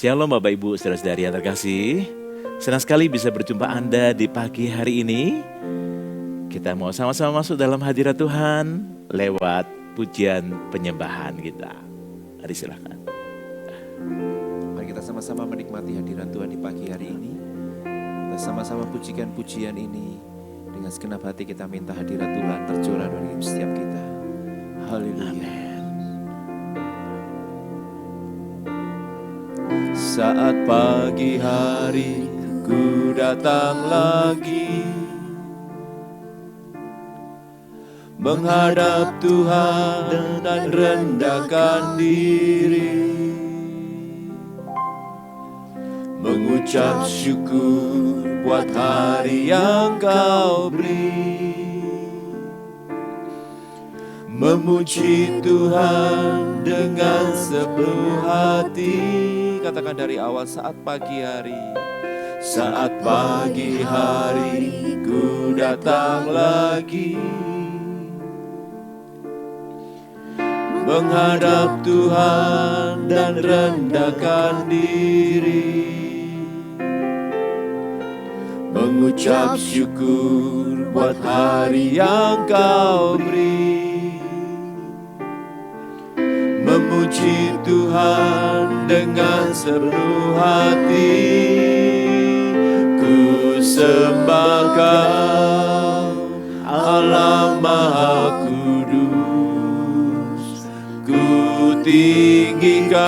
Shalom Bapak Ibu saudara-saudari yang terkasih. Senang sekali bisa berjumpa Anda di pagi hari ini. Kita mau sama-sama masuk dalam hadirat Tuhan lewat pujian penyembahan kita. Mari silakan. Mari kita sama-sama menikmati hadirat Tuhan di pagi hari ini. Kita sama-sama pujikan pujian ini. Dengan segenap hati kita minta hadirat Tuhan tercurah dalam hidup setiap kita. Haleluya. Saat pagi hari ku datang lagi menghadap Tuhan dan rendahkan diri, mengucap syukur buat hari yang Kau beri, memuji Tuhan dengan sepenuh hati. Katakan dari awal, saat pagi hari. Saat pagi hari ku datang lagi menghadap Tuhan dan rendahkan diri, mengucap syukur buat hari yang Kau beri, memuji Tuhan dengan sepenuh hati. Ku sembah Kau, Allah Maha Kudus. Ku tinggikan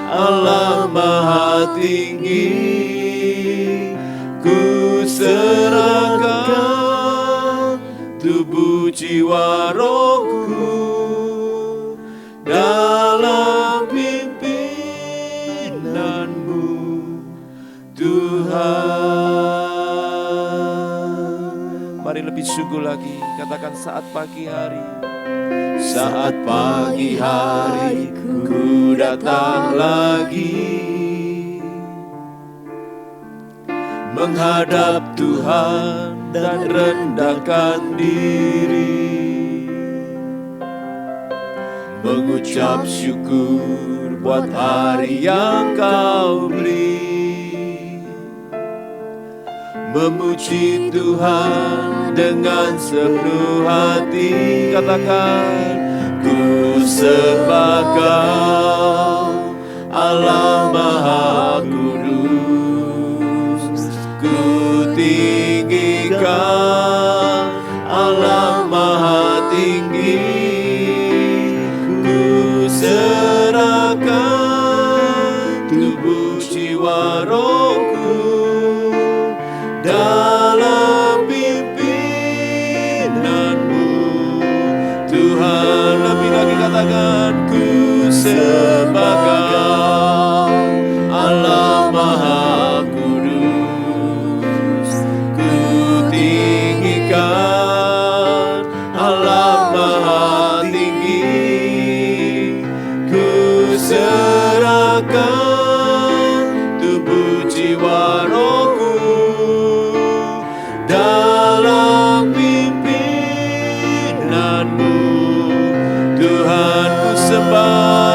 Allah Maha Tinggi. Ku serahkan tubuh jiwa rohku dalam pimpinanmu Tuhan. Mari lebih sungguh lagi, katakan saat pagi hari. Saat pagi hari ku datang lagi menghadap Tuhan dan rendahkan diri, mengucap syukur buat hari yang Kau beri, memuji Tuhan dengan sepenuh hati. Katakan, ku sembah Kau, Allah Maha Kudus. Ku tinggikan Allah Maha Tinggi. Serahkan tubuh jiwa rohku dalam pimpinanmu Tuhan. Lebih lagi katakan, ku sembah Kau, Allah Maha Kudus. Ku tinggikan Allah Maha Tinggi. Serahkan tubuh jiwa rohku dalam pimpinanmu Tuhan. Ku sembah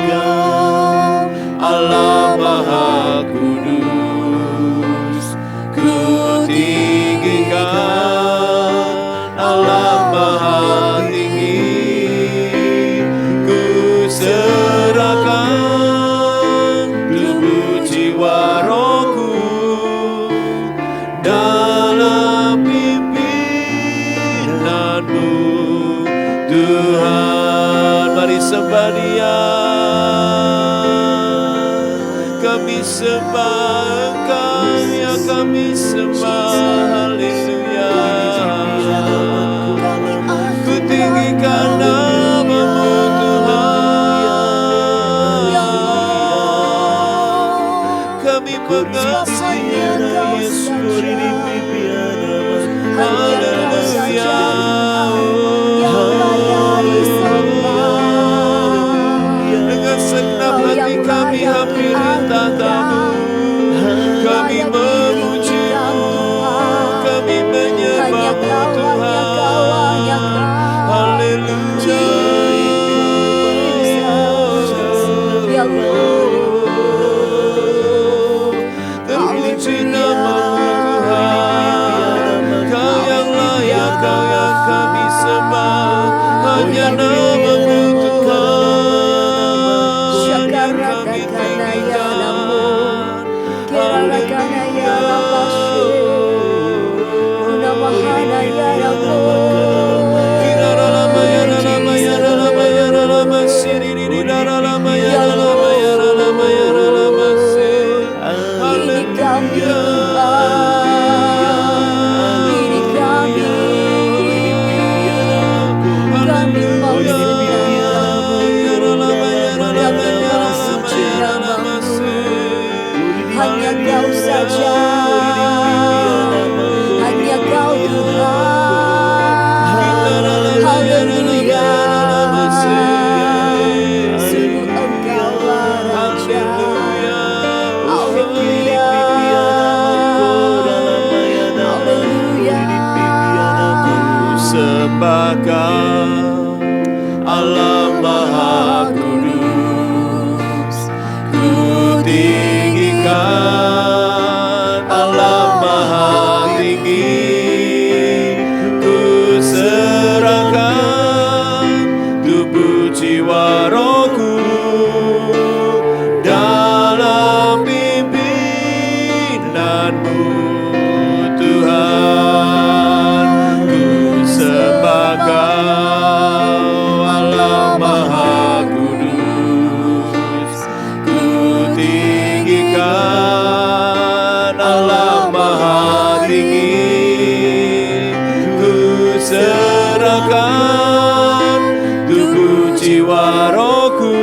Kau, Allah Maha Kudus. Ku tinggikan Allah Maha Tinggi. Serahkan tubuh jiwa rohku dalam pimpinanmu Tuhan. Mari sembah Dia, kami sembah Engkau, ya kami sembah. Haleluya. Ku tinggikan nama-Mu mengasihi Yesus. Haleluya. Dengan segenap hati kami hampiri tahta-Mu, kami memuji-Mu, kami menyembah-Mu Tuhan. Haleluya. Hanya Kau saja, hanya Kau Tuhan. Haleluya, sungguh Engkaulah Raja. Haleluya, haleluya. Sembah Kau, Allah Maha Kudus. Ku tinggikan Allah Maha Tinggi. Ku serahkan tubuh jiwa rohku dalam pimpinanmu Tuhan. Ku sembah Kau Allah Maha Kudus. Ku tinggikan Allah Maha Tinggi. Ku serahkan tubuh jiwa rohku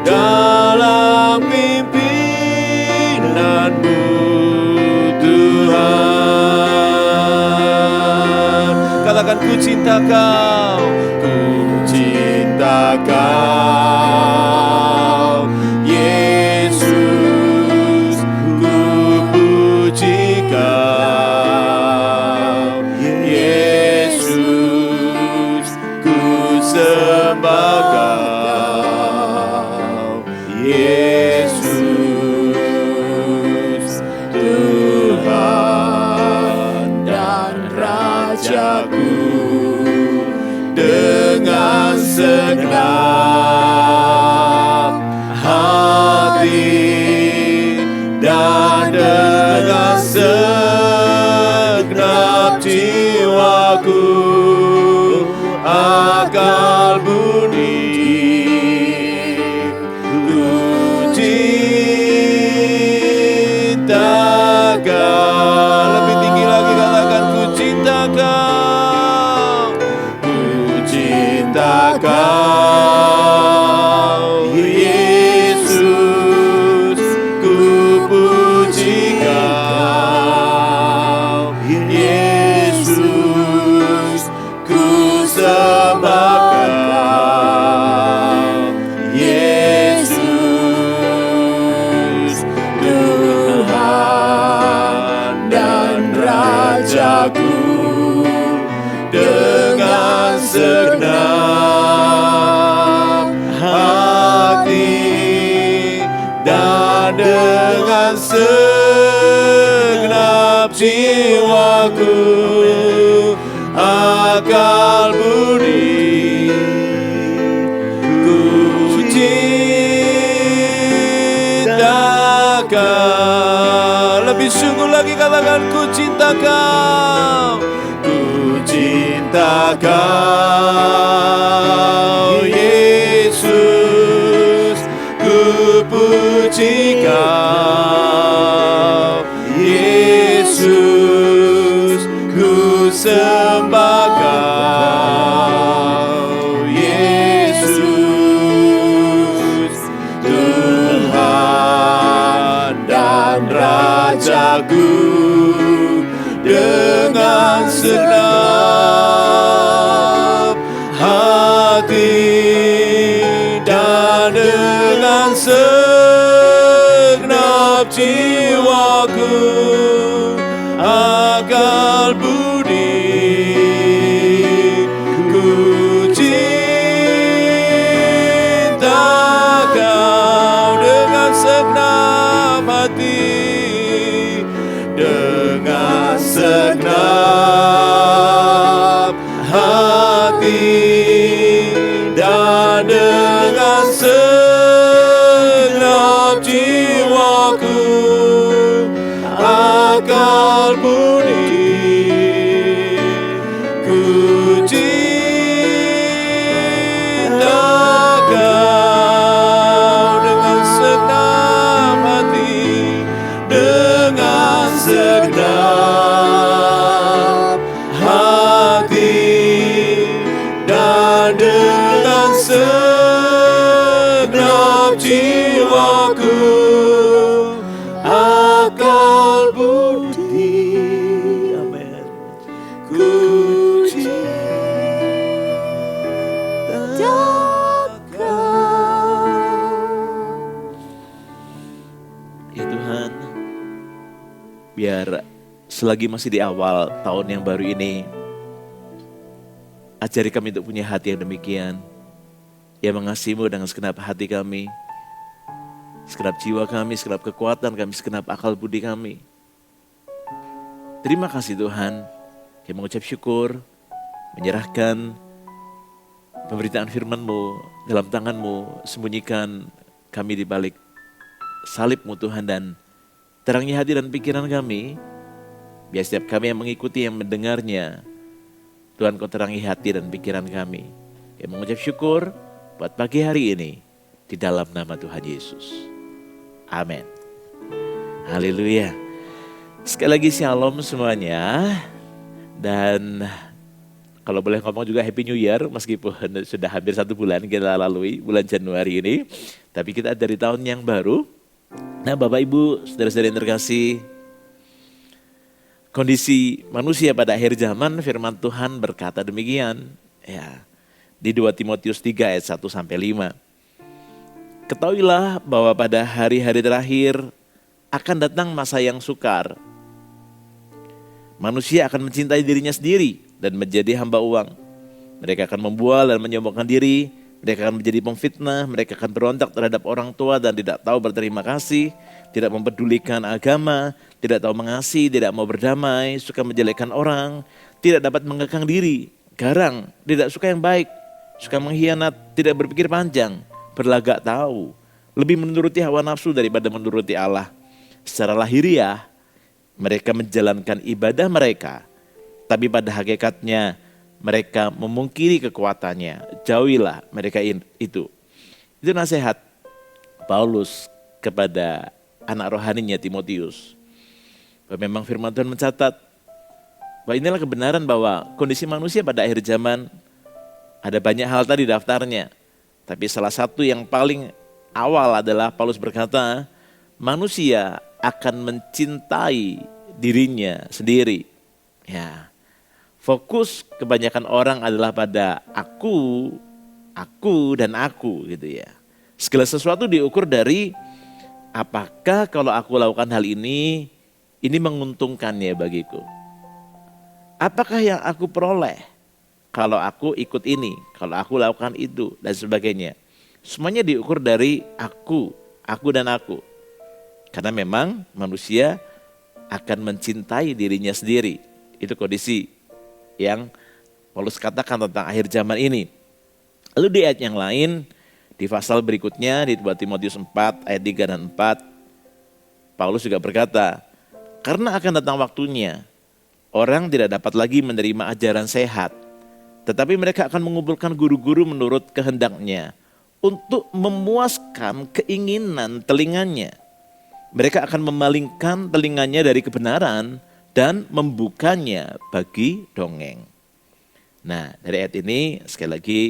dalam pimpinanmu Tuhan. Katakan ku cinta Kau, ku cinta Kau Yesus, ku puji Kau Yesus, ku sembah Kau Yesus, Tuhan dan Rajaku. Dengan segenap hati dan dengan segenap jiwaku, akal budi, ku cinta Kau. Lebih tinggi lagi katakan ku cinta Kau, ku cinta Kau Yesus, ku puji Kau Yesus, ku sembah Kau Yesus, Tuhan dan Rajaku. Dengan segenap hati dan dengan segenap jiwaku, akal budi, ku cinta Kau. Lebih sungguh lagi katakan ku cinta Kau, ku cinta Kau Yesus, ku puji Kau Yesus, ku sembah Kau Yesus, Tuhan dan Rajaku. Dengan segenap hati dan dengan segenap jiwaku, akal budi, ku cinta Kau. Dengan segenap hati, dengan segenap hati dan dengan segenap jiwaku, akal budi, ku cinta Kau jiwaku, akal budi, Amin. ku Ya Tuhan, biar selagi masih di awal tahun yang baru ini, ajari kami untuk punya hati yang demikian, yang mengasihi-Mu dengan segenap hati kami, segenap jiwa kami, segenap kekuatan kami, segenap akal budi kami. Terima kasih Tuhan, kami mengucap syukur, menyerahkan pemberitaan firman-Mu dalam tangan-Mu, sembunyikan kami di balik salib-Mu Tuhan, dan terangi hati dan pikiran kami, biar setiap kami yang mengikuti, yang mendengarnya, Tuhan Kau terangi hati dan pikiran kami. Kami mengucap syukur buat pagi hari ini, di dalam nama Tuhan Yesus. Amin. Haleluya. Sekali lagi shalom semuanya, dan kalau boleh ngomong juga Happy New Year, meskipun sudah hampir 1 bulan kita lalui, bulan Januari ini, tapi kita dari tahun yang baru. Nah Bapak Ibu, saudara-saudara yang terkasih, kondisi manusia pada akhir zaman, firman Tuhan berkata demikian. Ya, di 2 Timotius 3 ayat 1-5. Ketahuilah bahwa pada hari-hari terakhir akan datang masa yang sukar. Manusia akan mencintai dirinya sendiri dan menjadi hamba uang. Mereka akan membual dan menyombongkan diri. Mereka akan menjadi pemfitnah, mereka akan berontak terhadap orang tua dan tidak tahu berterima kasih, tidak mempedulikan agama, tidak tahu mengasihi, tidak mau berdamai, suka menjelekkan orang, tidak dapat mengekang diri, garang, tidak suka yang baik, suka mengkhianat, tidak berpikir panjang, berlagak tahu, lebih menuruti hawa nafsu daripada menuruti Allah. Secara lahiriah, mereka menjalankan ibadah mereka, tapi pada hakikatnya mereka memungkiri kekuatannya. Jauhilah mereka itu. Itu nasihat Paulus kepada anak rohaninya Timotius. Memang firman Tuhan mencatat bahwa inilah kebenaran bahwa kondisi manusia pada akhir zaman, ada banyak hal tadi daftarnya. Tapi salah satu yang paling awal adalah Paulus berkata, manusia akan mencintai dirinya sendiri. Ya. Fokus kebanyakan orang adalah pada aku dan aku gitu ya. Segala sesuatu diukur dari apakah kalau aku lakukan hal ini menguntungkannya bagiku. Apakah yang aku peroleh kalau aku ikut ini, kalau aku lakukan itu dan sebagainya. Semuanya diukur dari aku dan aku. Karena memang manusia akan mencintai dirinya sendiri. Itu kondisi yang Paulus katakan tentang akhir zaman ini. Lalu di ayat yang lain, di pasal berikutnya di 2 Timotius 4 ayat 3 dan 4, Paulus juga berkata, karena akan datang waktunya, orang tidak dapat lagi menerima ajaran sehat, tetapi mereka akan mengumpulkan guru-guru menurut kehendaknya untuk memuaskan keinginan telinganya. Mereka akan memalingkan telinganya dari kebenaran dan membukanya bagi dongeng. Nah, dari ayat ini sekali lagi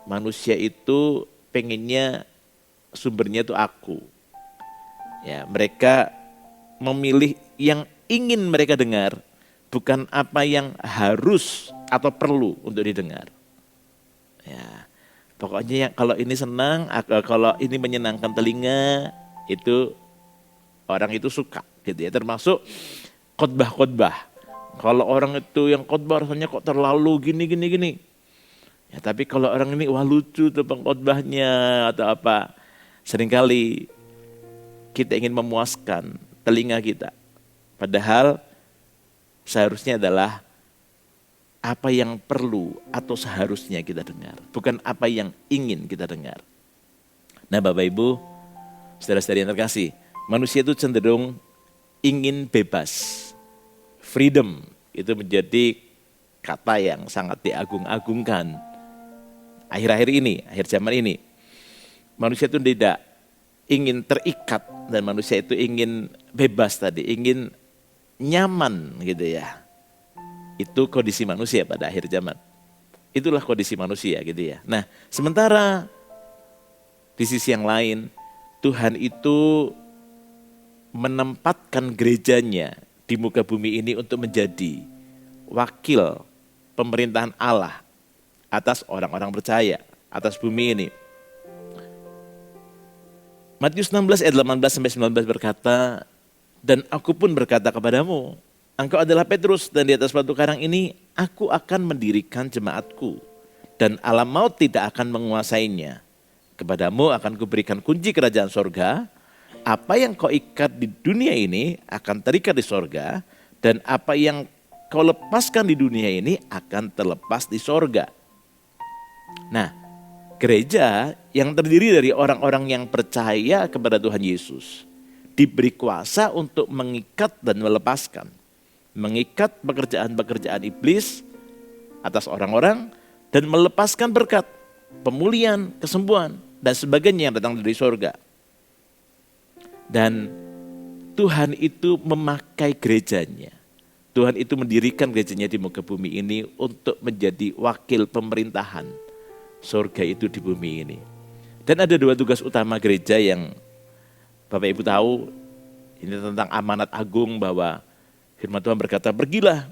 manusia itu pengennya sumbernya itu aku. Ya, mereka memilih yang ingin mereka dengar, bukan apa yang harus atau perlu untuk didengar. Ya, pokoknya yang kalau ini senang, kalau ini menyenangkan telinga, itu orang itu suka gitu ya, termasuk khotbah-khotbah. Kalau orang itu yang khotbah rasanya kok terlalu gini. Ya, tapi kalau orang ini wah lucu tuh pengkhotbahnya atau apa. Seringkali kita ingin memuaskan telinga kita. Padahal seharusnya adalah apa yang perlu atau seharusnya kita dengar. Bukan apa yang ingin kita dengar. Nah Bapak Ibu, saudara-saudari yang terkasih, manusia itu cenderung ingin bebas. Freedom itu menjadi kata yang sangat diagung-agungkan. Akhir-akhir ini, akhir zaman ini, manusia itu tidak ingin terikat dan manusia itu ingin bebas tadi, ingin nyaman gitu ya. Itu kondisi manusia pada akhir zaman. Itulah kondisi manusia gitu ya. Nah, sementara Di sisi yang lain, Tuhan itu menempatkan gerejanya di muka bumi ini untuk menjadi wakil pemerintahan Allah atas orang-orang percaya, atas bumi ini. Matius 16 ayat 18-19 berkata, dan aku pun berkata kepadamu, engkau adalah Petrus dan di atas batu karang ini aku akan mendirikan jemaatku dan alam maut tidak akan menguasainya. Kepadamu akan kuberikan kunci kerajaan sorga, apa yang kau ikat di dunia ini akan terikat di sorga dan apa yang kau lepaskan di dunia ini akan terlepas di sorga. Nah, gereja yang terdiri dari orang-orang yang percaya kepada Tuhan Yesus diberi kuasa untuk mengikat dan melepaskan. Mengikat pekerjaan-pekerjaan iblis atas orang-orang dan melepaskan berkat, pemulihan, kesembuhan, dan sebagainya yang datang dari sorga. Dan Tuhan itu memakai gerejanya. Tuhan itu mendirikan gerejanya di muka bumi ini untuk menjadi wakil pemerintahan sorga itu di bumi ini. Dan ada dua tugas utama gereja yang Bapak Ibu tahu, ini tentang amanat agung bahwa firman Tuhan berkata, pergilah,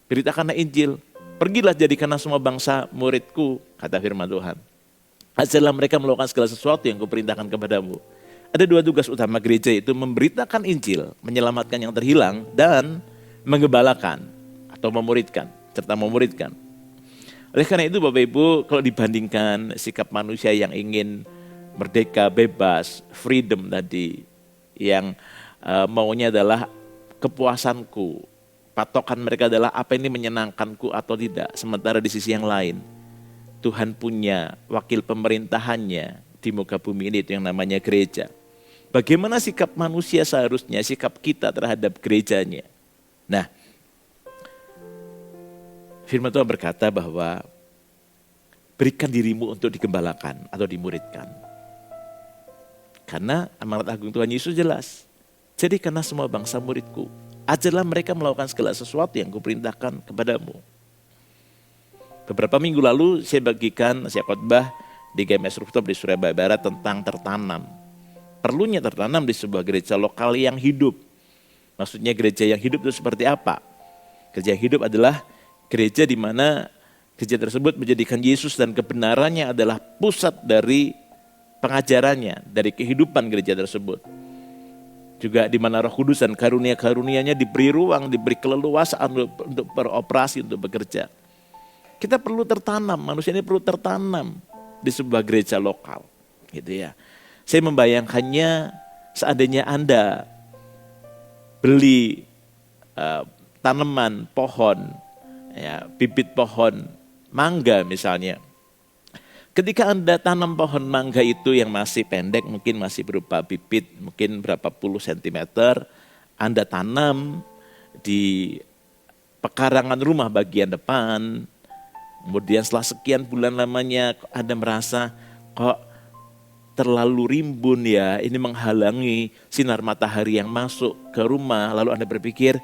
beritakanlah Injil, pergilah jadikanlah semua bangsa muridku, kata firman Tuhan. Ajarlah mereka melakukan segala sesuatu yang kuperintahkan kepadamu. Ada dua tugas utama gereja itu memberitakan Injil, menyelamatkan yang terhilang, dan menggembalakan atau memuridkan, serta memuridkan. Oleh karena itu Bapak Ibu, kalau dibandingkan sikap manusia yang ingin merdeka, bebas, freedom tadi, yang maunya adalah kepuasanku, patokan mereka adalah apa ini menyenangkanku atau tidak. Sementara di sisi yang lain, Tuhan punya wakil pemerintahannya di muka bumi ini, itu yang namanya gereja. Bagaimana sikap manusia seharusnya, sikap kita terhadap gerejanya. Nah, firman Tuhan berkata bahwa berikan dirimu untuk digembalakan atau dimuridkan. Karena amanat agung Tuhan Yesus jelas. Jadi karena semua bangsa muridku, ajarlah mereka melakukan segala sesuatu yang kuperintahkan kepadamu. Beberapa minggu lalu saya bagikan, saya khotbah di GMS Rooftop di Surabaya Barat tentang tertanam. Perlunya tertanam di sebuah gereja lokal yang hidup. Maksudnya gereja yang hidup itu seperti apa? Gereja yang hidup adalah gereja di mana gereja tersebut menjadikan Yesus dan kebenarannya adalah pusat dari pengajarannya, dari kehidupan gereja tersebut. Juga di mana Roh Kudus dan karunia-karunianya diberi ruang, diberi keleluasaan untuk beroperasi, untuk bekerja. Kita perlu tertanam, manusia ini perlu tertanam di sebuah gereja lokal, gitu ya. Saya membayangkannya seandainya Anda beli tanaman pohon, ya, bibit pohon mangga misalnya. Ketika Anda tanam pohon mangga itu yang masih pendek, mungkin masih berupa bibit, mungkin berapa puluh sentimeter, Anda tanam di pekarangan rumah bagian depan. Kemudian setelah sekian bulan lamanya Anda merasa kok terlalu rimbun ya, ini menghalangi sinar matahari yang masuk ke rumah. Lalu Anda berpikir,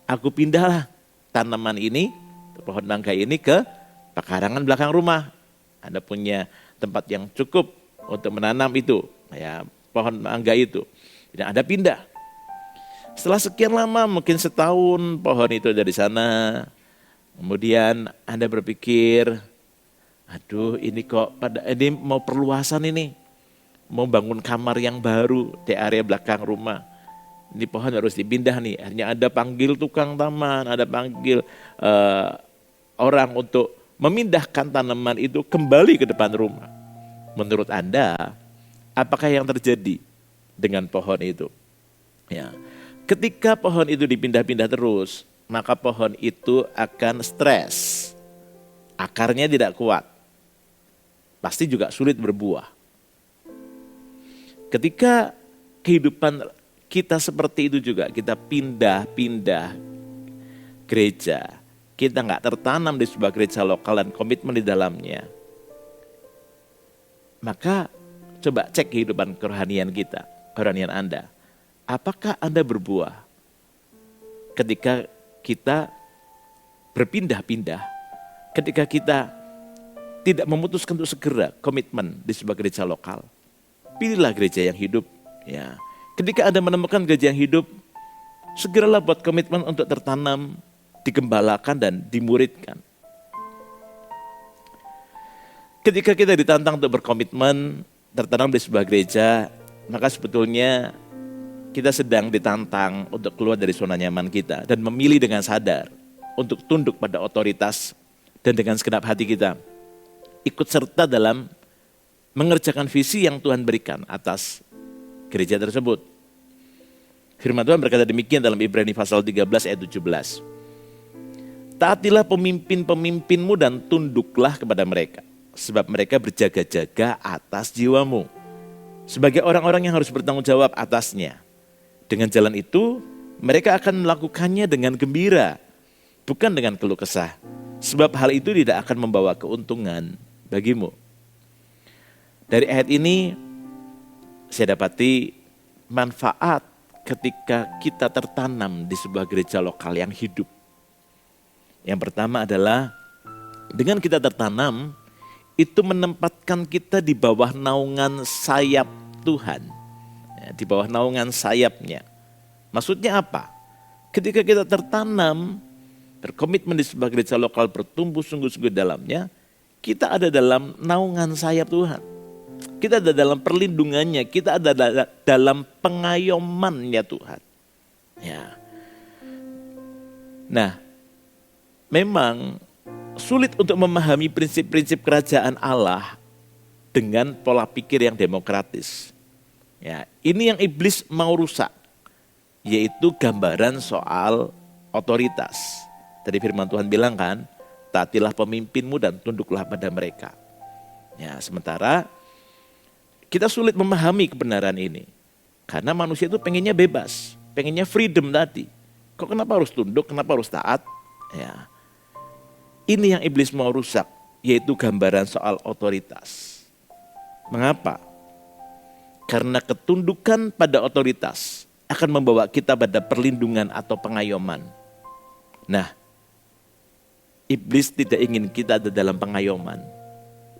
aku pindahlah tanaman ini, pohon mangga ini ke pekarangan belakang rumah. Anda punya tempat yang cukup untuk menanam itu, ya, pohon mangga itu. Dan Anda pindah. Setelah sekian lama, mungkin setahun pohon itu ada di sana. Kemudian Anda berpikir, aduh ini kok ini mau perluasan ini. Mau bangun kamar yang baru di area belakang rumah. Ini pohon harus dipindah nih. Akhirnya Anda panggil tukang taman, Anda panggil orang untuk memindahkan tanaman itu kembali ke depan rumah. Menurut Anda, apakah yang terjadi dengan pohon itu? Ya, ketika pohon itu dipindah-pindah terus, maka pohon itu akan stres. Akarnya tidak kuat. Pasti juga sulit berbuah. Ketika kehidupan kita seperti itu juga, kita pindah-pindah gereja, kita nggak tertanam di sebuah gereja lokal dan komitmen di dalamnya, maka coba cek kehidupan kerohanian kita, kerohanian Anda. Apakah Anda berbuah ketika kita berpindah-pindah, ketika kita tidak memutuskan untuk segera komitmen di sebuah gereja lokal, pilihlah gereja yang hidup. Ya, ketika Anda menemukan gereja yang hidup, segeralah buat komitmen untuk tertanam, digembalakan dan dimuridkan. Ketika kita ditantang untuk berkomitmen, tertanam di sebuah gereja, maka sebetulnya kita sedang ditantang untuk keluar dari zona nyaman kita dan memilih dengan sadar untuk tunduk pada otoritas dan dengan segenap hati kita ikut serta dalam mengerjakan visi yang Tuhan berikan atas gereja tersebut. Firman Tuhan berkata demikian dalam Ibrani pasal 13 ayat 17. Taatilah pemimpin-pemimpinmu dan tunduklah kepada mereka, sebab mereka berjaga-jaga atas jiwamu, sebagai orang-orang yang harus bertanggung jawab atasnya. Dengan jalan itu, mereka akan melakukannya dengan gembira, bukan dengan keluh kesah, sebab hal itu tidak akan membawa keuntungan bagimu. Dari ayat ini, saya dapati manfaat ketika kita tertanam di sebuah gereja lokal yang hidup. Yang pertama adalah, dengan kita tertanam, itu menempatkan kita di bawah naungan sayap Tuhan. Ya, di bawah naungan sayapnya. Maksudnya apa? Ketika kita tertanam, berkomitmen di sebuah gereja lokal, bertumbuh sungguh-sungguh dalamnya, kita ada dalam naungan sayap Tuhan. Kita ada dalam perlindungannya, kita ada dalam pengayomannya Tuhan. Ya. Nah, memang sulit untuk memahami prinsip-prinsip kerajaan Allah dengan pola pikir yang demokratis. Ya, ini yang iblis mau rusak, yaitu gambaran soal otoritas. Tadi firman Tuhan bilang kan, taatilah pemimpinmu dan tunduklah pada mereka. Ya, sementara kita sulit memahami kebenaran ini. Karena manusia itu pengennya bebas, pengennya freedom tadi. Kok kenapa harus tunduk, kenapa harus taat? Ya. Ini yang iblis mau rusak, yaitu gambaran soal otoritas. Mengapa? Karena ketundukan pada otoritas akan membawa kita pada perlindungan atau pengayoman. Nah, iblis tidak ingin kita ada dalam pengayoman.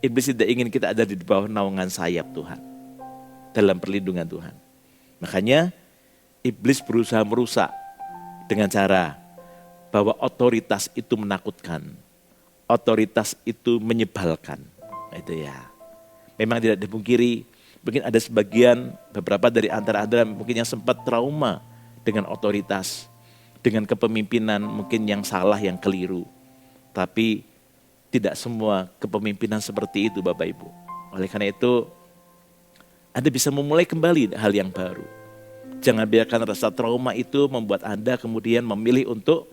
Iblis tidak ingin kita ada di bawah naungan sayap Tuhan, dalam perlindungan Tuhan. Makanya iblis berusaha merusak dengan cara bahwa otoritas itu menakutkan. Otoritas itu menyebalkan. Itu ya. Memang tidak dipungkiri, mungkin ada sebagian, beberapa dari antara Anda mungkin yang sempat trauma dengan otoritas, dengan kepemimpinan mungkin yang salah, yang keliru. Tapi tidak semua kepemimpinan seperti itu Bapak Ibu. Oleh karena itu, Anda bisa memulai kembali hal yang baru. Jangan biarkan rasa trauma itu membuat Anda kemudian memilih untuk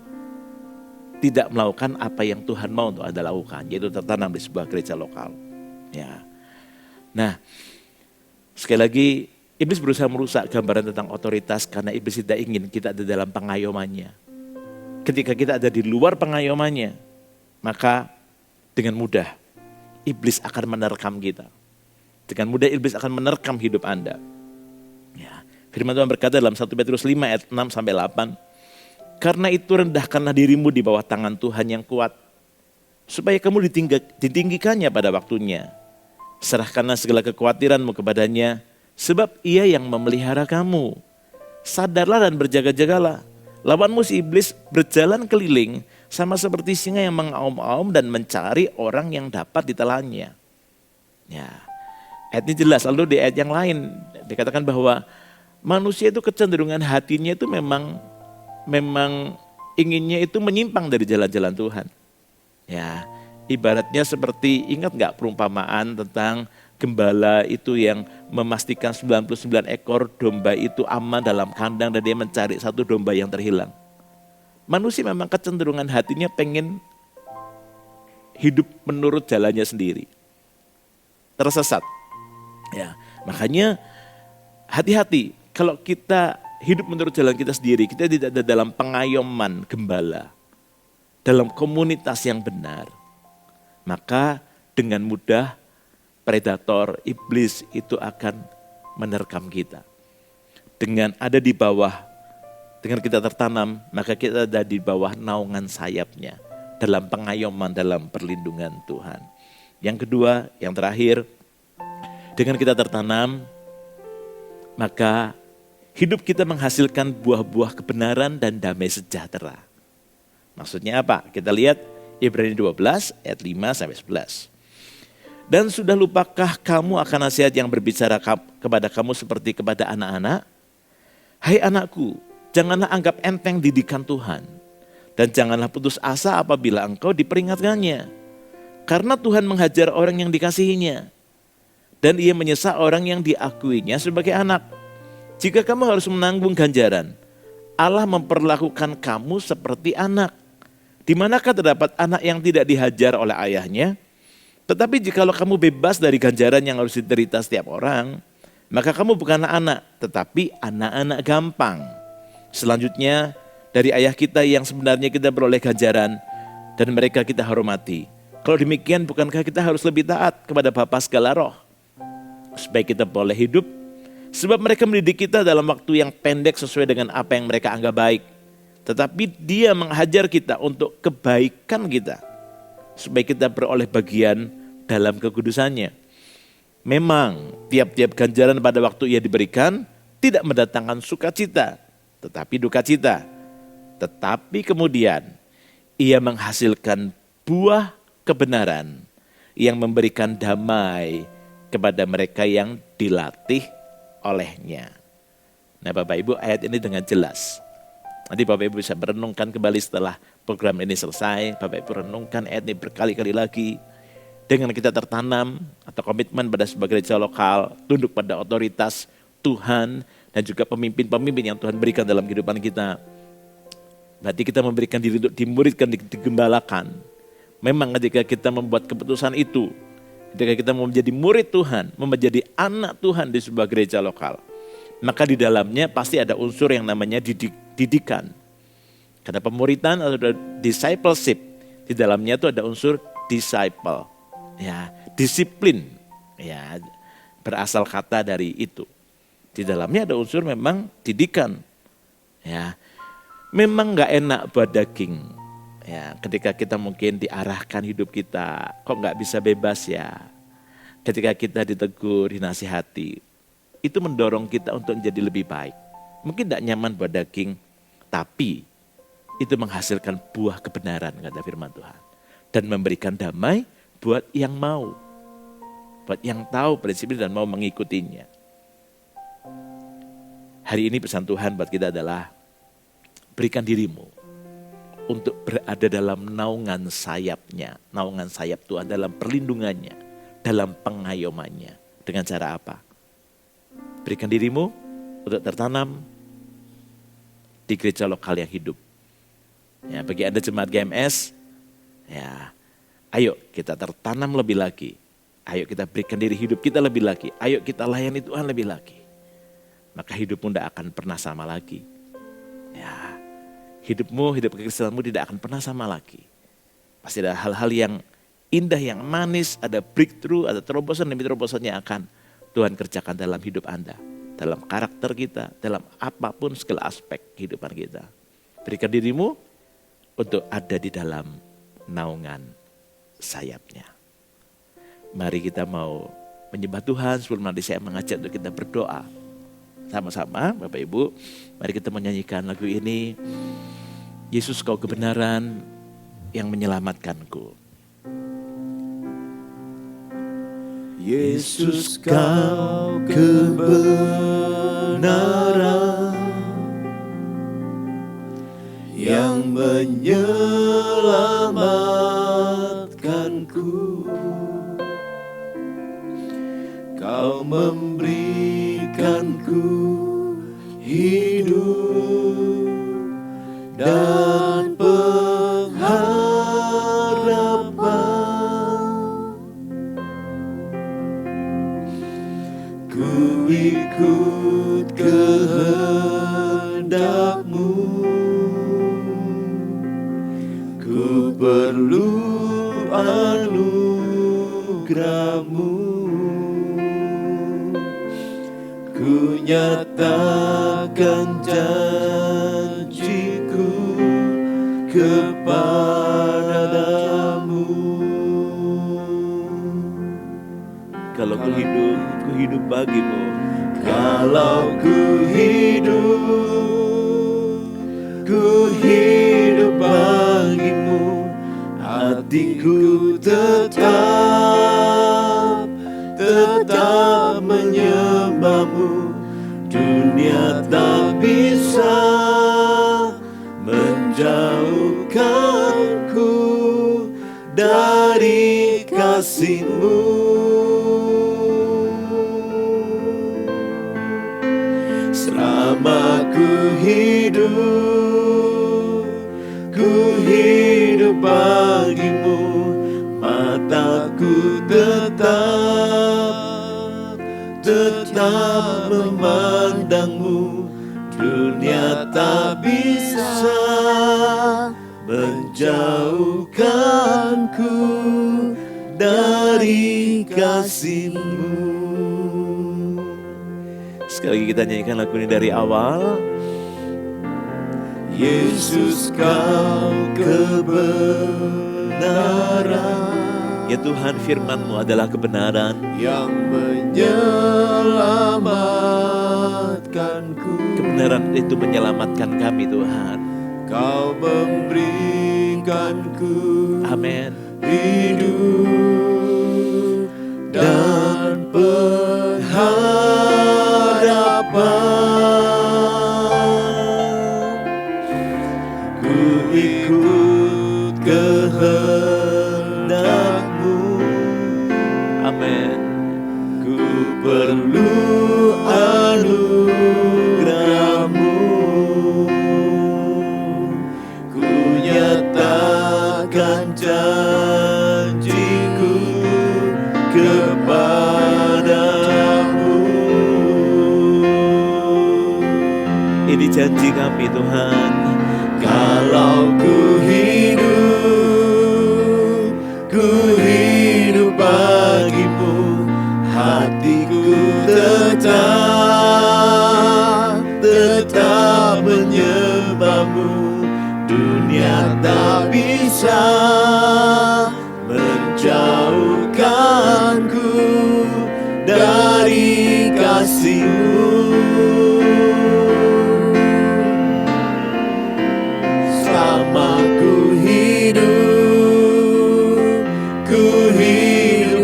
tidak melakukan apa yang Tuhan mau untuk Anda lakukan, yaitu tertanam di sebuah gereja lokal. Ya. Nah, sekali lagi, iblis berusaha merusak gambaran tentang otoritas karena iblis tidak ingin kita ada dalam pengayomannya. Ketika kita ada di luar pengayomannya, maka dengan mudah iblis akan menerkam kita. Dengan mudah iblis akan menerkam hidup Anda. Ya. Firman Tuhan berkata dalam 1 Petrus 5 ayat 6 sampai 8, karena itu rendahkanlah dirimu di bawah tangan Tuhan yang kuat, supaya kamu ditinggikannya pada waktunya. Serahkanlah segala kekhawatiranmu kepadanya, sebab ia yang memelihara kamu. Sadarlah dan berjaga-jagalah. Lawanmu si iblis berjalan keliling sama seperti singa yang mengaum-aum dan mencari orang yang dapat ditelannya. Ya, ayat ini jelas. Lalu di ayat yang lain dikatakan bahwa manusia itu kecenderungan hatinya itu memang inginnya itu menyimpang dari jalan-jalan Tuhan. Ya, ibaratnya seperti, ingat gak perumpamaan tentang gembala itu yang memastikan 99 ekor domba itu aman dalam kandang dan dia mencari satu domba yang terhilang. Manusia memang kecenderungan hatinya pengen hidup menurut jalannya sendiri. Tersesat. Ya, makanya hati-hati kalau kita hidup menurut jalan kita sendiri, kita tidak ada dalam pengayoman gembala, dalam komunitas yang benar, maka dengan mudah predator iblis itu akan menerkam kita. Dengan ada di bawah, dengan kita tertanam, maka kita ada di bawah naungan sayapnya, dalam pengayoman, dalam perlindungan Tuhan. Yang kedua, yang terakhir, dengan kita tertanam, maka hidup kita menghasilkan buah-buah kebenaran dan damai sejahtera. Maksudnya apa? Kita lihat Ibrani 12 ayat 5 sampai 11. Dan sudah lupakah kamu akan nasihat yang berbicara kepada kamu seperti kepada anak-anak? Hai anakku, janganlah anggap enteng didikan Tuhan. Dan janganlah putus asa apabila engkau diperingatkannya. Karena Tuhan menghajar orang yang dikasihinya. Dan ia menyesal orang yang diakuinya sebagai anak. Jika kamu harus menanggung ganjaran, Allah memperlakukan kamu seperti anak. Di manakah terdapat anak yang tidak dihajar oleh ayahnya? Tetapi jikalau kamu bebas dari ganjaran yang harus diderita setiap orang, maka kamu bukanlah anak, tetapi anak-anak gampang. Selanjutnya, dari ayah kita yang sebenarnya kita beroleh ganjaran, dan mereka kita hormati. Kalau demikian, bukankah kita harus lebih taat kepada Bapa segala roh? Supaya kita boleh hidup, sebab mereka mendidik kita dalam waktu yang pendek sesuai dengan apa yang mereka anggap baik. Tetapi Dia menghajar kita untuk kebaikan kita, supaya kita beroleh bagian dalam kekudusannya. Memang tiap-tiap ganjaran pada waktu ia diberikan tidak mendatangkan sukacita, tetapi duka cita. Tetapi kemudian ia menghasilkan buah kebenaran yang memberikan damai kepada mereka yang dilatih olehnya. Nah Bapak Ibu, ayat ini dengan jelas. Nanti Bapak Ibu bisa merenungkan kembali setelah program ini selesai. Bapak Ibu renungkan ayat ini berkali-kali lagi. Dengan kita tertanam atau komitmen pada sebagai gereja lokal, tunduk pada otoritas Tuhan dan juga pemimpin-pemimpin yang Tuhan berikan dalam kehidupan kita. Berarti kita memberikan diri untuk dimuridkan, digembalakan. Memang ketika kita membuat keputusan itu, ketika kita mau menjadi murid Tuhan, menjadi anak Tuhan di sebuah gereja lokal, maka di dalamnya pasti ada unsur yang namanya didikan. Karena pemuridan atau discipleship, di dalamnya itu ada unsur disciple. Ya, disiplin, ya, berasal kata dari itu. Di dalamnya ada unsur memang didikan. Ya, memang nggak enak buat daging. Ya, ketika kita mungkin diarahkan hidup kita, kok nggak bisa bebas ya. Ketika kita ditegur, dinasihati, itu mendorong kita untuk menjadi lebih baik. Mungkin tidak nyaman buat daging, tapi itu menghasilkan buah kebenaran kata firman Tuhan. Dan memberikan damai buat yang mau, buat yang tahu prinsip ini dan mau mengikutinya. Hari ini pesan Tuhan buat kita adalah berikan dirimu untuk berada dalam naungan sayapnya. Naungan sayap Tuhan dalam perlindungannya, dalam pengayomannya. Dengan cara apa? Berikan dirimu untuk tertanam di gereja lokal yang hidup. Ya, bagi Anda jemaat GMS, ya, ayo kita tertanam lebih lagi. Ayo kita berikan diri hidup kita lebih lagi. Ayo kita layani Tuhan lebih lagi. Maka hidupmu tidak akan pernah sama lagi. Ya, hidupmu, hidup kekristenanmu tidak akan pernah sama lagi. Pasti ada hal-hal yang indah, yang manis, ada breakthrough, ada terobosan demi terobosan yang akan Tuhan kerjakan dalam hidup Anda. Dalam karakter kita, dalam apapun segala aspek kehidupan kita. Berikan dirimu untuk ada di dalam naungan sayapnya. Mari kita mau menyembah Tuhan. Sebelum nanti saya mengajak untuk kita berdoa. Sama-sama Bapak Ibu, mari kita menyanyikan lagu ini. Yesus kau kebenaran yang menyelamatkanku. Yesus kau kebenaran yang menyelamatkanku. Kau memberikanku hidup dan pengharapan. Ku ikut kehendak-Mu, ku perlu anugerah-Mu. Ku nyatakan janjiku kepadamu. hidup bagimu. Kalau ku hidup bagimu, hatiku tetap menyembahmu. Dunia tak bisa menjauhkanku dari kasih-Mu. Selama ku hidup bagimu, mataku tetap memandangmu. Dunia tak bisa menjauhkanku dari kasih-Mu. Sekali lagi kita nyanyikan lagu ini dari awal. Yesus, Kau kebenaran, Ya Tuhan, firman-Mu adalah kebenaran yang menyelamatkanku. Kebenaran itu menyelamatkan kami Tuhan. Kau memberikanku Amin. hidup dan pengharapan. Ku ikut kehendak-Mu. Amin. Ku perlu anugerah-Mu. Ku nyatakan janjiku kepadamu. Ini janji kami Tuhan. Kalau ku hidup bagimu, hatiku tetap menyembahmu. Dunia tak bisa menjauhkanku dari kasih-Mu. Selama ku hidup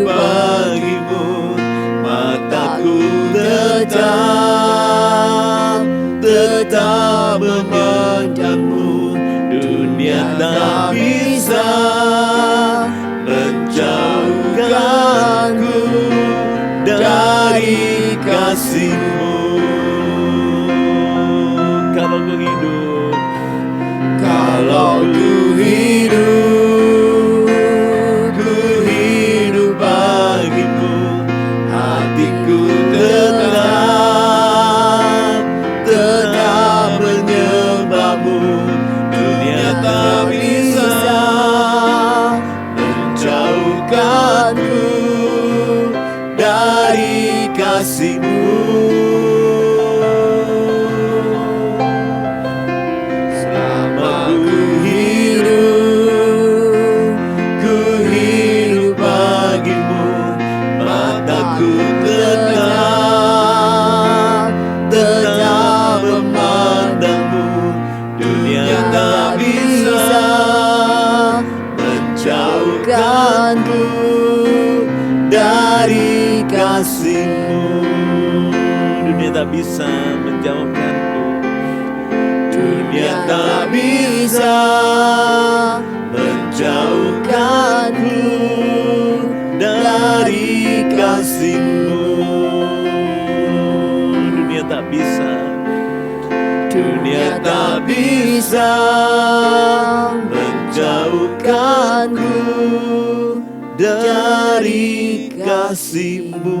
bagimu, mataku tetap memandangmu. Dunia tak bisa menjauhkanku dari kasih-Mu. Kalau ku hidup, Kalau ku hidup bagimu, hatiku tetap menyembahmu. Dunia tak bisa menjauhkanku dari kasih-Mu. Selama ku hidup bagimu, mataku tetap memandangmu. Dunia tak bisa menjauhkanku dari kasih-Mu. dunia tak bisa menjauhkanku. Dunia tak bisa menjauhkanku dari kasih-Mu. Dunia tak bisa. Dunia tak bisa menjauhkanku dari kasih-Mu.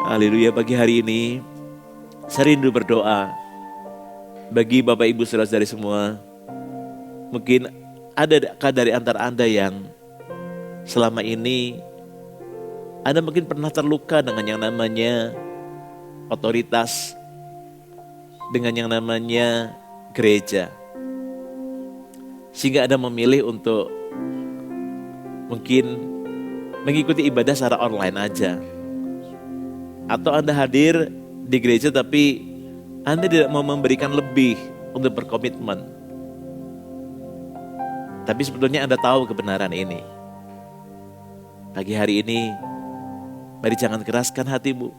Haleluya, pagi hari ini saya rindu berdoa bagi Bapak Ibu saudara-saudari semua. Mungkin adakah dari antara Anda yang selama ini Anda mungkin pernah terluka dengan yang namanya otoritas, dengan yang namanya gereja, sehingga Anda memilih untuk mungkin mengikuti ibadah secara online aja. Atau Anda hadir di gereja tapi Anda tidak mau memberikan lebih untuk berkomitmen. Tapi sebetulnya Anda tahu kebenaran ini. Pagi hari ini, mari jangan keraskan hatimu.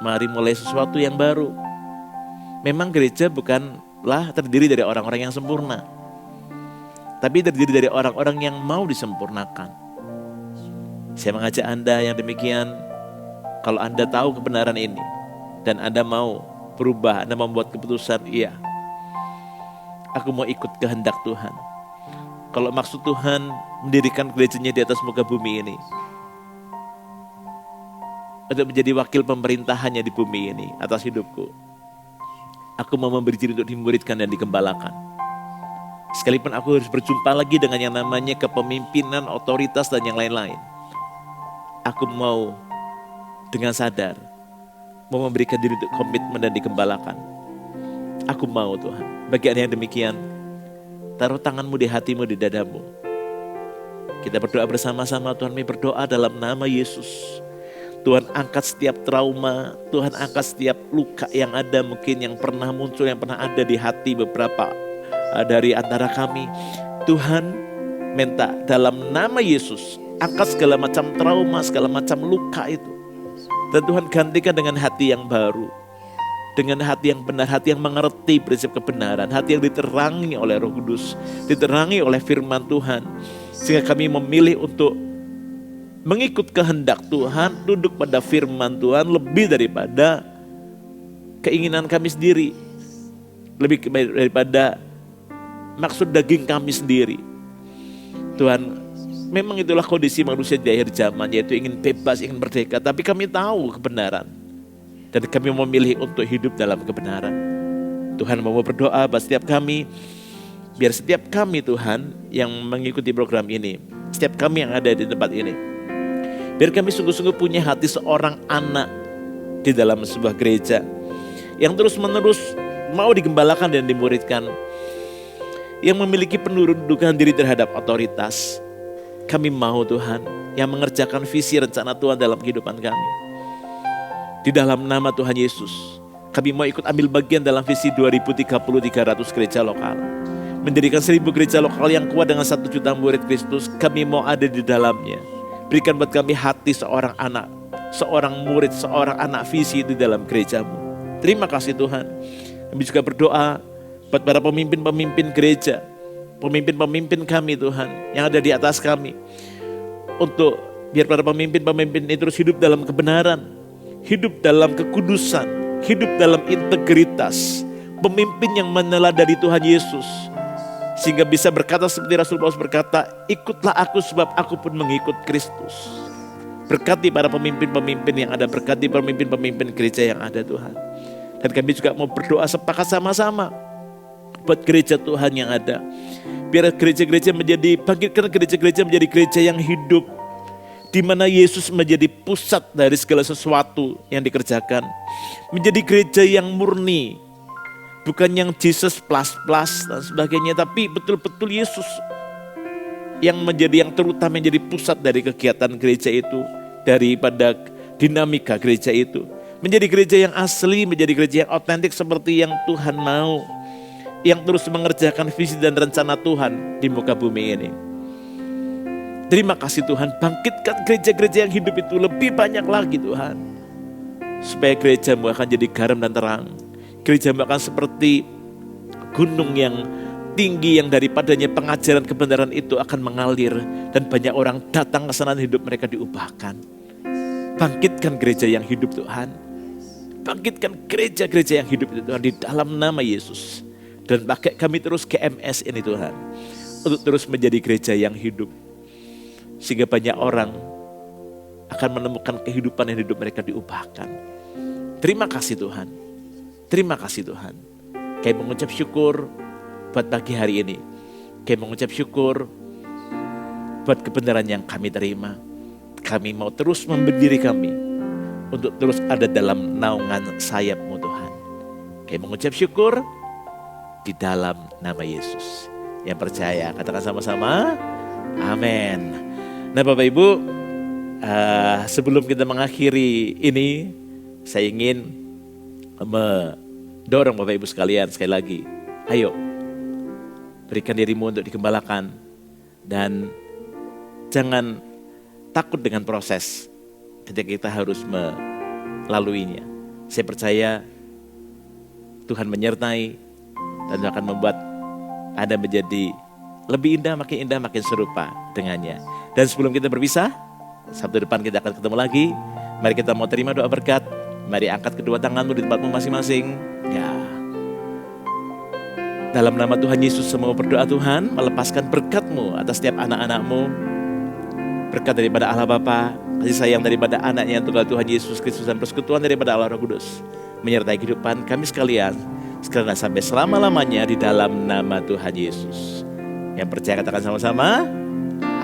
Mari mulai sesuatu yang baru. Memang gereja bukanlah terdiri dari orang-orang yang sempurna. Tapi terdiri dari orang-orang yang mau disempurnakan. Saya mengajak Anda yang demikian, kalau Anda tahu kebenaran ini, dan Anda mau berubah, Anda membuat keputusan, iya, aku mau ikut kehendak Tuhan. Kalau maksud Tuhan mendirikan gerejanya di atas muka bumi ini, untuk menjadi wakil pemerintahannya di bumi ini atas hidupku, aku mau memberi diri untuk dimuridkan dan digembalakan. Sekalipun aku harus berjumpa lagi dengan yang namanya kepemimpinan, otoritas dan yang lain-lain, aku mau dengan sadar mau memberikan diri untuk komitmen dan digembalakan. Aku mau Tuhan. Bagi Anda yang demikian, taruh tanganmu di hatimu, di dadamu. Kita berdoa bersama-sama. Tuhan, kami berdoa dalam nama Yesus. Tuhan, angkat setiap trauma, Tuhan angkat setiap luka yang ada mungkin yang pernah muncul, yang pernah ada di hati beberapa dari antara kami. Tuhan, minta dalam nama Yesus, angkat segala macam trauma, segala macam luka itu. Dan Tuhan gantikan dengan hati yang baru, dengan hati yang benar, hati yang mengerti prinsip kebenaran, hati yang diterangi oleh Roh Kudus, diterangi oleh firman Tuhan. Sehingga kami memilih untuk mengikut kehendak Tuhan, duduk pada firman Tuhan lebih daripada keinginan kami sendiri, lebih daripada maksud daging kami sendiri. Tuhan, memang itulah kondisi manusia di akhir zaman, yaitu ingin bebas, ingin merdeka, tapi kami tahu kebenaran dan kami memilih untuk hidup dalam kebenaran. Tuhan, mau berdoa buat setiap kami, biar setiap kami Tuhan yang mengikuti program ini, setiap kami yang ada di tempat ini, biar kami sungguh-sungguh punya hati seorang anak di dalam sebuah gereja yang terus-menerus mau digembalakan dan dimuridkan, yang memiliki pendudukan diri terhadap otoritas. Kami mau Tuhan yang mengerjakan visi rencana Tuhan dalam kehidupan kami. Di dalam nama Tuhan Yesus, kami mau ikut ambil bagian dalam visi 2030 300 gereja lokal. Mendirikan 1000 gereja lokal yang kuat dengan 1 juta murid Kristus. Kami mau ada di dalamnya. Berikan buat kami hati seorang anak, seorang murid, seorang anak visi di dalam gerejamu. Terima kasih Tuhan. Kami juga berdoa buat para pemimpin-pemimpin gereja, pemimpin-pemimpin kami Tuhan yang ada di atas kami. Untuk biar para pemimpin-pemimpin itu terus hidup dalam kebenaran, hidup dalam kekudusan, hidup dalam integritas. Pemimpin yang meneladani Tuhan Yesus, sehingga bisa berkata seperti Rasul Paulus berkata, ikutlah aku sebab aku pun mengikut Kristus. Berkati para pemimpin-pemimpin yang ada, berkati pemimpin-pemimpin gereja yang ada Tuhan. Dan kami juga mau berdoa sepakat sama-sama buat gereja Tuhan yang ada. Biar gereja-gereja menjadi, bangkitkan gereja-gereja menjadi gereja yang hidup, di mana Yesus menjadi pusat dari segala sesuatu yang dikerjakan. Menjadi gereja yang murni, bukan yang Jesus plus dan sebagainya, tapi betul-betul Yesus yang menjadi yang terutama, menjadi pusat dari kegiatan gereja itu, daripada dinamika gereja itu. Menjadi gereja yang asli, menjadi gereja yang otentik seperti yang Tuhan mau, yang terus mengerjakan visi dan rencana Tuhan di muka bumi ini. Terima kasih Tuhan, bangkitkan gereja-gereja yang hidup itu lebih banyak lagi Tuhan, supaya gereja-Mu akan jadi garam dan terang. Gereja-Mu akan seperti gunung yang tinggi, yang daripadanya pengajaran kebenaran itu akan mengalir, dan banyak orang datang ke sana, hidup mereka diubahkan. Bangkitkan gereja yang hidup Tuhan. Bangkitkan gereja-gereja yang hidup itu Tuhan, di dalam nama Yesus. Dan pakai kami terus GMS ini Tuhan, untuk terus menjadi gereja yang hidup, sehingga banyak orang akan menemukan kehidupan yang hidup mereka diubahkan. Terima kasih Tuhan. Terima kasih Tuhan. Kami mengucap syukur buat pagi hari ini. Kami mengucap syukur buat kebenaran yang kami terima. Kami mau terus memberdiri kami untuk terus ada dalam naungan sayap-Mu Tuhan. Kami mengucap syukur di dalam nama Yesus. Yang percaya katakan sama-sama, amin. Nah Bapak Ibu, sebelum kita mengakhiri ini, saya ingin mendorong Bapak Ibu sekalian sekali lagi. Ayo, berikan dirimu untuk digembalakan dan jangan takut dengan proses ketika kita harus melaluinya. Saya percaya Tuhan menyertai dan akan membuat Anda menjadi lebih indah, makin serupa dengannya. Dan sebelum kita berpisah, Sabtu depan kita akan ketemu lagi. Mari kita mau terima doa berkat. Mari angkat kedua tanganmu di tempatmu masing-masing. Ya. Dalam nama Tuhan Yesus semua berdoa Tuhan, melepaskan berkat-Mu atas setiap anak-anak-Mu. Berkat daripada Allah Bapa, kasih sayang daripada anaknya yang tunggal Tuhan Yesus Kristus dan persekutuan daripada Allah Roh Kudus menyertai kehidupan kami sekalian sekarang sampai selama-lamanya di dalam nama Tuhan Yesus. Yang percaya katakan sama-sama,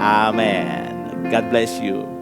amin. God bless you.